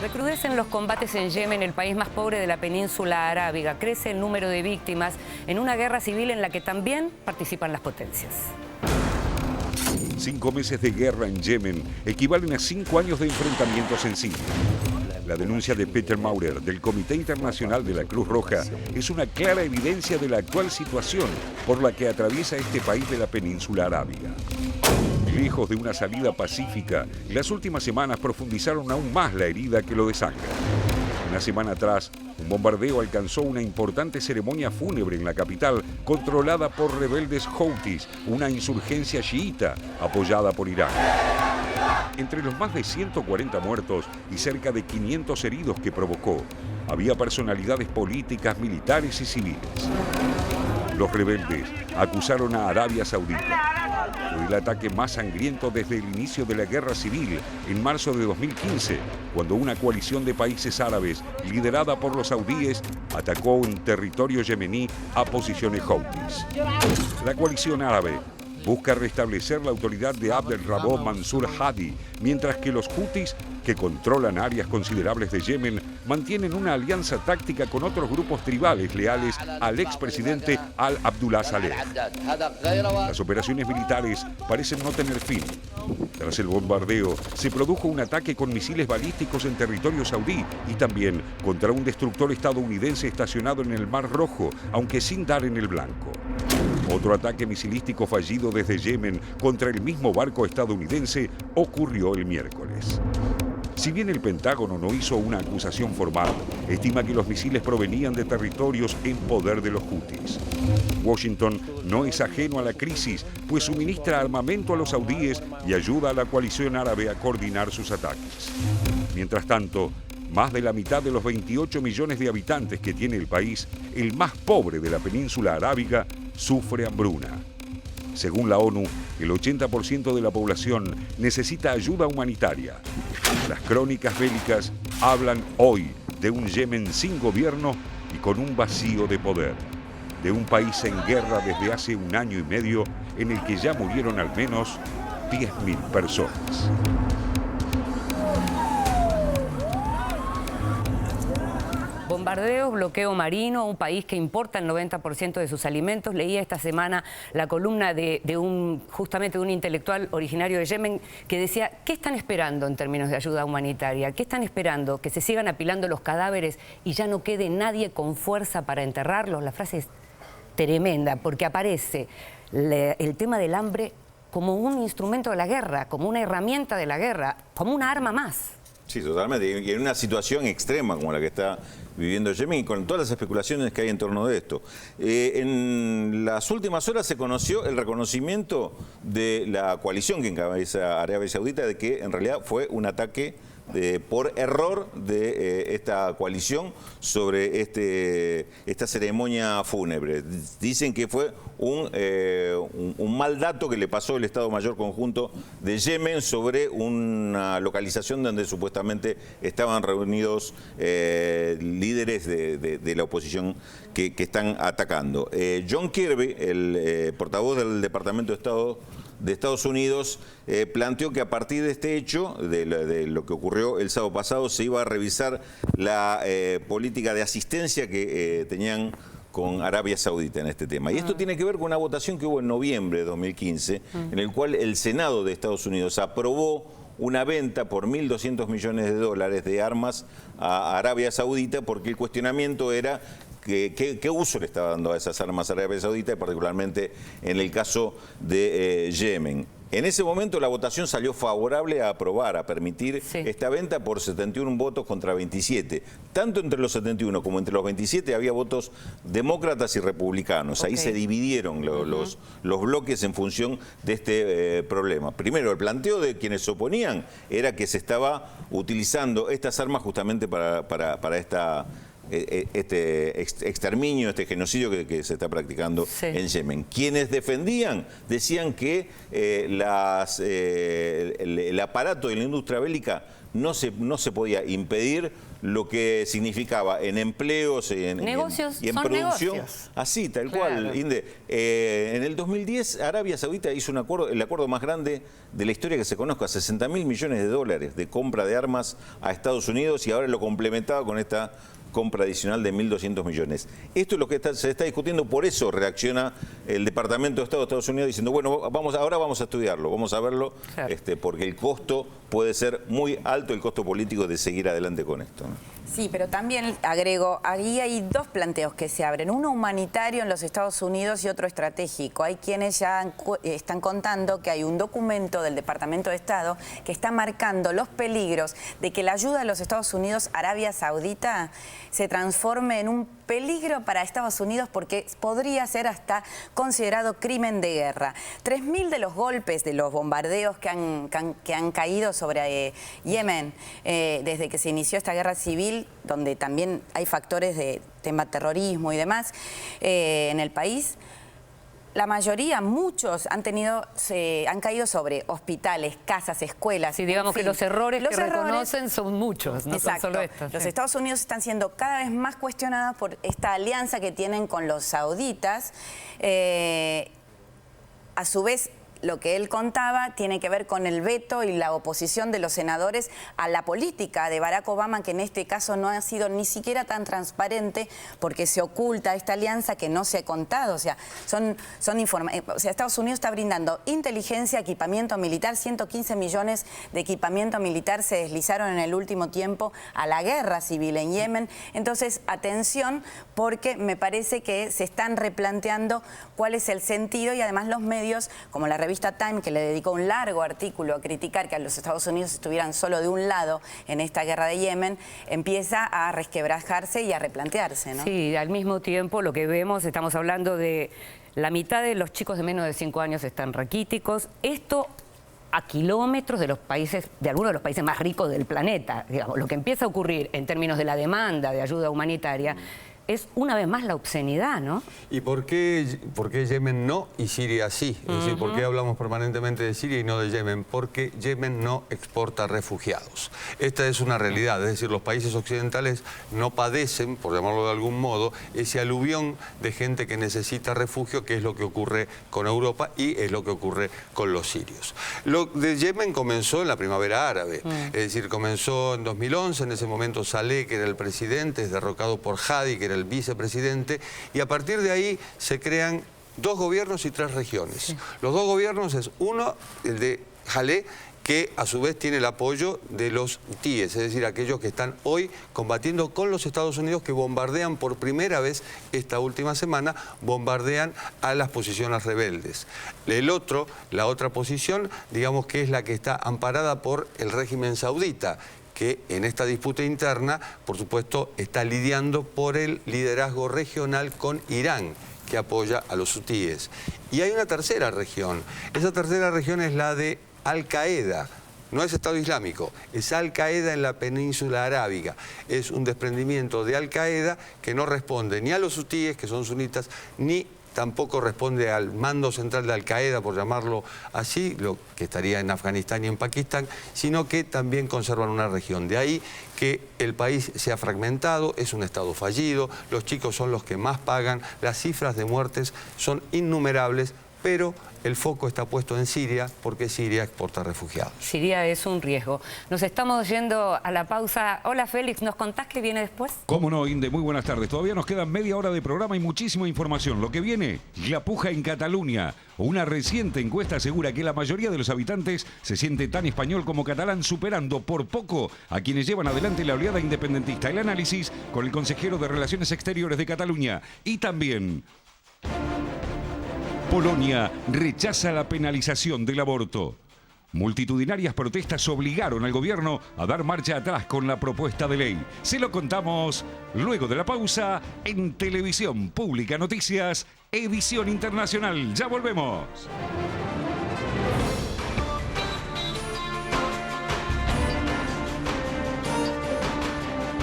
Recrudecen los combates en Yemen, el país más pobre de la península arábiga. Crece el número de víctimas en una guerra civil en la que también participan las potencias. 5 meses de guerra en Yemen equivalen a 5 años de enfrentamientos en Siria. La denuncia de Peter Maurer del Comité Internacional de la Cruz Roja es una clara evidencia de la actual situación por la que atraviesa este país de la península arábiga. Lejos de una salida pacífica, las últimas semanas profundizaron aún más la herida que lo desangra. Una semana atrás, un bombardeo alcanzó una importante ceremonia fúnebre en la capital, controlada por rebeldes Houthis, una insurgencia chiita apoyada por Irán. Entre los más de 140 muertos y cerca de 500 heridos que provocó, había personalidades políticas, militares y civiles. Los rebeldes acusaron a Arabia Saudita. Fue el ataque más sangriento desde el inicio de la guerra civil en marzo de 2015, cuando una coalición de países árabes, liderada por los saudíes, atacó en territorio yemení a posiciones houthis. La coalición árabe busca restablecer la autoridad de Abdel Rabo Mansur Hadi, mientras que los Houthis, que controlan áreas considerables de Yemen, mantienen una alianza táctica con otros grupos tribales leales al expresidente Al-Abdullah Saleh. Las operaciones militares parecen no tener fin. Tras el bombardeo, se produjo un ataque con misiles balísticos en territorio saudí y también contra un destructor estadounidense estacionado en el Mar Rojo, aunque sin dar en el blanco. Otro ataque misilístico fallido desde Yemen contra el mismo barco estadounidense ocurrió el miércoles. Si bien el Pentágono no hizo una acusación formal, estima que los misiles provenían de territorios en poder de los Houthis. Washington no es ajeno a la crisis, pues suministra armamento a los saudíes y ayuda a la coalición árabe a coordinar sus ataques. Mientras tanto, más de la mitad de los 28 millones de habitantes que tiene el país, el más pobre de la península arábiga, sufre hambruna. Según la ONU, el 80% de la población necesita ayuda humanitaria. Las crónicas bélicas hablan hoy de un Yemen sin gobierno y con un vacío de poder. De un país en guerra desde hace 1 año y medio en el que ya murieron al menos 10.000 personas. Bombardeos, bloqueo marino, un país que importa el 90% de sus alimentos. Leía esta semana la columna justamente de un intelectual originario de Yemen que decía, ¿qué están esperando en términos de ayuda humanitaria? ¿Qué están esperando? ¿Que se sigan apilando los cadáveres y ya no quede nadie con fuerza para enterrarlos? La frase es tremenda porque aparece el tema del hambre como un instrumento de la guerra, como una herramienta de la guerra, como una arma más. Sí, totalmente. Y en una situación extrema como la que está viviendo Yemen y con todas las especulaciones que hay en torno de esto. En las últimas horas se conoció el reconocimiento de la coalición que encabeza Arabia Saudita de que en realidad fue un ataque por error de esta coalición sobre esta ceremonia fúnebre. Dicen que fue un mal dato que le pasó el Estado Mayor Conjunto de Yemen sobre una localización donde supuestamente estaban reunidos líderes de la oposición que están atacando. John Kirby, el portavoz del Departamento de Estado de Estados Unidos, planteó que a partir de este hecho, de lo que ocurrió el sábado pasado, se iba a revisar la política de asistencia que tenían con Arabia Saudita en este tema. Y esto tiene que ver con una votación que hubo en noviembre de 2015, en el cual el Senado de Estados Unidos aprobó una venta por 1.200 millones de dólares de armas a Arabia Saudita, porque el cuestionamiento era ¿qué uso le estaba dando a esas armas a Arabia Saudita, y particularmente en el caso de Yemen? En ese momento la votación salió favorable a aprobar, a permitir esta venta por 71 votos contra 27. Tanto entre los 71 como entre los 27 había votos demócratas y republicanos. Ahí se dividieron los bloques en función de este problema. Primero, el planteo de quienes se oponían era que se estaba utilizando estas armas justamente para este exterminio, este genocidio que se está practicando en Yemen. Quienes defendían decían que el aparato de la industria bélica no se podía impedir lo que significaba en empleos y en producción. Negocios. Así, tal Claro. cual, Inde. En el 2010, Arabia Saudita hizo un acuerdo, el acuerdo más grande de la historia que se conozca, 60.000 millones de dólares de compra de armas a Estados Unidos, y ahora lo complementaba con esta compra adicional de 1.200 millones. Esto es lo que se está discutiendo, por eso reacciona el Departamento de Estado de Estados Unidos diciendo, bueno, ahora vamos a estudiarlo, vamos a verlo, Claro. porque el costo puede ser muy alto, el costo político de seguir adelante con esto, ¿no? Sí, pero también agrego, ahí hay dos planteos que se abren, uno humanitario en los Estados Unidos y otro estratégico. Hay quienes ya están contando que hay un documento del Departamento de Estado que está marcando los peligros de que la ayuda de los Estados Unidos a Arabia Saudita se transforme en un peligro para Estados Unidos porque podría ser hasta considerado crimen de guerra. 3.000 de los golpes, de los bombardeos que han caído sobre Yemen desde que se inició esta guerra civil, donde también hay factores de tema terrorismo y demás en el país, la mayoría, muchos han caído sobre hospitales, casas, escuelas. Sí, digamos que los errores que reconocen son muchos, no exacto. son solo estos. Los Sí. Estados Unidos están siendo cada vez más cuestionados por esta alianza que tienen con los sauditas. A su vez, lo que él contaba tiene que ver con el veto y la oposición de los senadores a la política de Barack Obama, que en este caso no ha sido ni siquiera tan transparente porque se oculta esta alianza que no se ha contado. O sea, Estados Unidos está brindando inteligencia, equipamiento militar, 115 millones de equipamiento militar se deslizaron en el último tiempo a la guerra civil en Yemen. Entonces, atención, porque me parece que se están replanteando cuál es el sentido, y además los medios, como la revista Time, que le dedicó un largo artículo a criticar que a los Estados Unidos estuvieran solo de un lado en esta guerra de Yemen, empieza a resquebrajarse y a replantearse, ¿no? Sí, al mismo tiempo lo que vemos, estamos hablando de la mitad de los chicos de menos de 5 años están raquíticos. Esto a kilómetros de los países, de algunos de los países más ricos del planeta. Digamos, lo que empieza a ocurrir en términos de la demanda de ayuda humanitaria es una vez más la obscenidad, ¿no? ¿Y por qué Yemen no y Siria sí? Es decir, ¿por qué hablamos permanentemente de Siria y no de Yemen? Porque Yemen no exporta refugiados. Esta es una realidad, es decir, los países occidentales no padecen, por llamarlo de algún modo, ese aluvión de gente que necesita refugio, que es lo que ocurre con Europa y es lo que ocurre con los sirios. Lo de Yemen comenzó en la primavera árabe, es decir, comenzó en 2011, en ese momento Saleh, que era el presidente, es derrocado por Hadi, que era el vicepresidente, y a partir de ahí se crean 2 gobiernos y 3 regiones. Sí. Los 2 gobiernos es uno, el de Saleh, que a su vez tiene el apoyo de los hutíes, es decir, aquellos que están hoy combatiendo con los Estados Unidos, que bombardean por primera vez esta última semana, bombardean a las posiciones rebeldes. La otra posición, digamos que es la que está amparada por el régimen saudita, que en esta disputa interna, por supuesto, está lidiando por el liderazgo regional con Irán, que apoya a los hutíes. Y hay una tercera región. Esa tercera región es la de Al-Qaeda. No es Estado Islámico, es Al-Qaeda en la península arábiga. Es un desprendimiento de Al-Qaeda que no responde ni a los hutíes, que son sunitas, ni tampoco responde al mando central de Al-Qaeda, por llamarlo así, lo que estaría en Afganistán y en Pakistán, sino que también conservan una región. De ahí que el país se ha fragmentado, es un Estado fallido, los chicos son los que más pagan, las cifras de muertes son innumerables, pero el foco está puesto en Siria porque Siria exporta refugiados. Siria es un riesgo. Nos estamos yendo a la pausa. Hola Félix, ¿nos contás qué viene después? Cómo no, Inde, muy buenas tardes. Todavía nos quedan media hora de programa y muchísima información. Lo que viene, la puja en Cataluña. Una reciente encuesta asegura que la mayoría de los habitantes se siente tan español como catalán, superando por poco a quienes llevan adelante la oleada independentista. El análisis con el consejero de Relaciones Exteriores de Cataluña. Y también Polonia rechaza la penalización del aborto. Multitudinarias protestas obligaron al gobierno a dar marcha atrás con la propuesta de ley. Se lo contamos luego de la pausa en Televisión Pública Noticias, edición internacional. Ya volvemos.